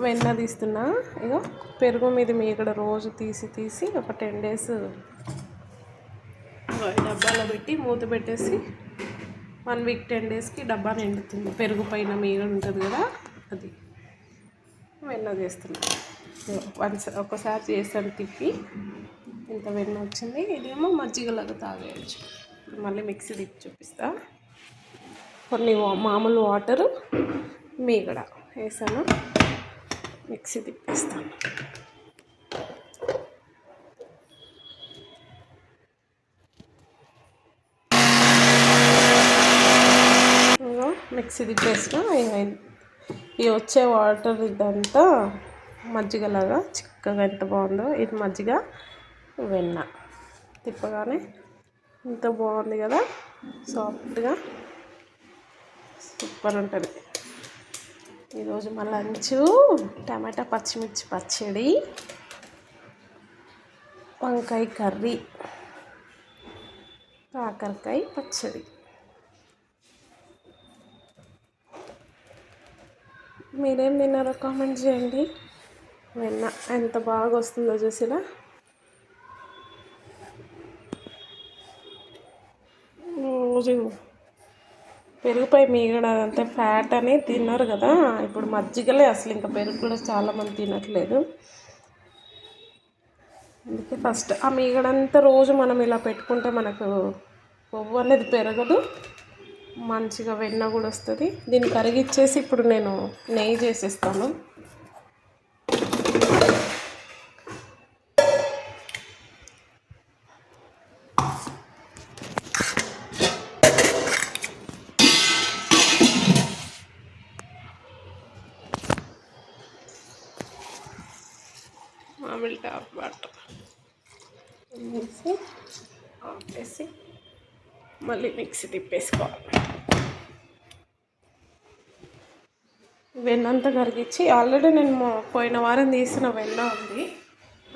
వెన్న తీస్తున్నా. ఇగో పెరుగు మీద మీగడ రోజు తీసి ఒక 10 days డబ్బాలో పెట్టి మూత పెట్టేసి 1 week 10 daysకి డబ్బా నిండుతుంది. పెరుగు పైన మీగడ ఉంటుంది కదా, అది వెన్న చేస్తున్నా. ఒకసారి చేస్తాను తిప్పి, ఇంత వెన్న వచ్చింది. ఇదేమో మజ్జిగలాగా తాగేయచ్చు. ఇప్పుడు మళ్ళీ మిక్సీ తిప్పి చూపిస్తా. కొన్ని మామూలు వాటరు మీగడ వేసాను, మిక్సీ తిప్పేస్తాను. మిక్సీ తిప్పేసిన. ఈ వచ్చే వాటర్ ఇదంతా మజ్జిగలాగా చిక్కగా ఎంత బాగుందో. ఇది మజ్జిగ వెన్న తిప్పగానే ఎంత బాగుంది కదా, సాఫ్ట్గా సూపర్ ఉంటుంది. ఈరోజు మా లంచ్ టమాటా పచ్చిమిర్చి పచ్చడి, వంకాయ కర్రీ, కాకరకాయ పచ్చడి. మీరేం తిన్నారో కామెంట్ చేయండి. వెన్న ఎంత బాగా వస్తుందో చూసినా. రోజు పెరుగుపై మీగడ అంతే ఫ్యాట్ అని తిన్నారు కదా, ఇప్పుడు మజ్జిగలే అసలు. ఇంకా పెరుగు కూడా చాలామంది తినట్లేదు. అందుకే ఫస్ట్ ఆ మీగడంతా రోజు మనం ఇలా పెట్టుకుంటే మనకు కొవ్వు అనేది పెరగదు, మంచిగా వెన్న కూడా వస్తుంది. దీన్ని కరిగిచ్చేసి ఇప్పుడు నేను నెయ్యి చేసేస్తాను. మామిడి టాప్ వాటర్ వేసి ఆపేసి మళ్ళీ మిక్సీ తిప్పేసుకోవాలి. వెన్నంతా కరిగించి ఆల్రెడీ నేను పోయిన వారం తీసిన వెన్న ఉంది,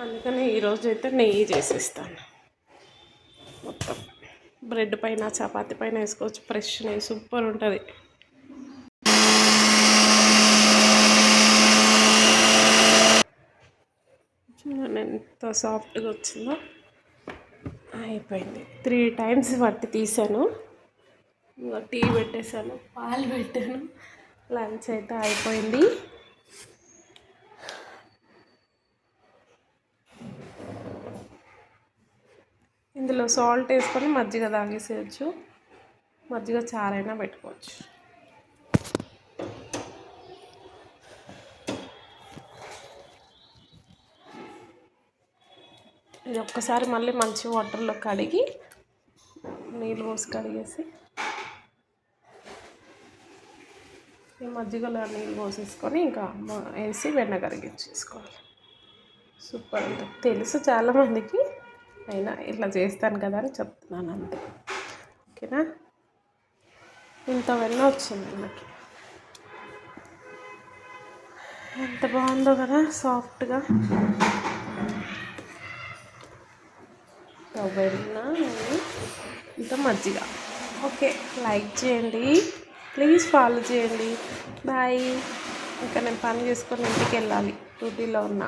అందుకని ఈరోజు అయితే నెయ్యి చేసేస్తాను. మొత్తం బ్రెడ్ పైన చపాతీ పైన వేసుకోవచ్చు. ఫ్రెష్ నెయ్యి సూపర్ ఉంటుంది. చూడండి ఎంత సాఫ్ట్గా వచ్చిందో. అయిపోయింది. 3 times పట్టి తీసాను. ఇంకా టీ పెట్టేశాను, పాలు పెట్టాను. లంచ్ అయితే అయిపోయింది. ఇందులో సాల్ట్ వేసుకొని మజ్జిగ తాగేసేయచ్చు, మజ్జిగ చారైనా పెట్టుకోవచ్చు. ఇది ఒక్కసారి మళ్ళీ మంచి వాటర్లో కడిగి నీళ్ళు పోసి కడిగేసి ఈ మజ్జిగలో నీళ్ళు పోసేసుకొని ఇంకా వేసి వెన్న కరిగించేసుకోవాలి. సూపర్ ఉంటుంది. తెలుసు చాలామందికి, అయినా ఇట్లా చేస్తాను కదా అని చెప్తున్నాను అంతే. ఓకేనా, ఇంత వెన్న వచ్చింది నాకు. ఎంత బాగుందో కదా, సాఫ్ట్గా. వెన్న ఇంత మజ్జిగ. ఓకే, లైక్ చేయండి, ప్లీజ్ ఫాలో చేయండి. బాయ్. ఇంకా నేను పని చేసుకొని ఇంటికి వెళ్ళాలి, డ్యూటీలో ఉన్నా.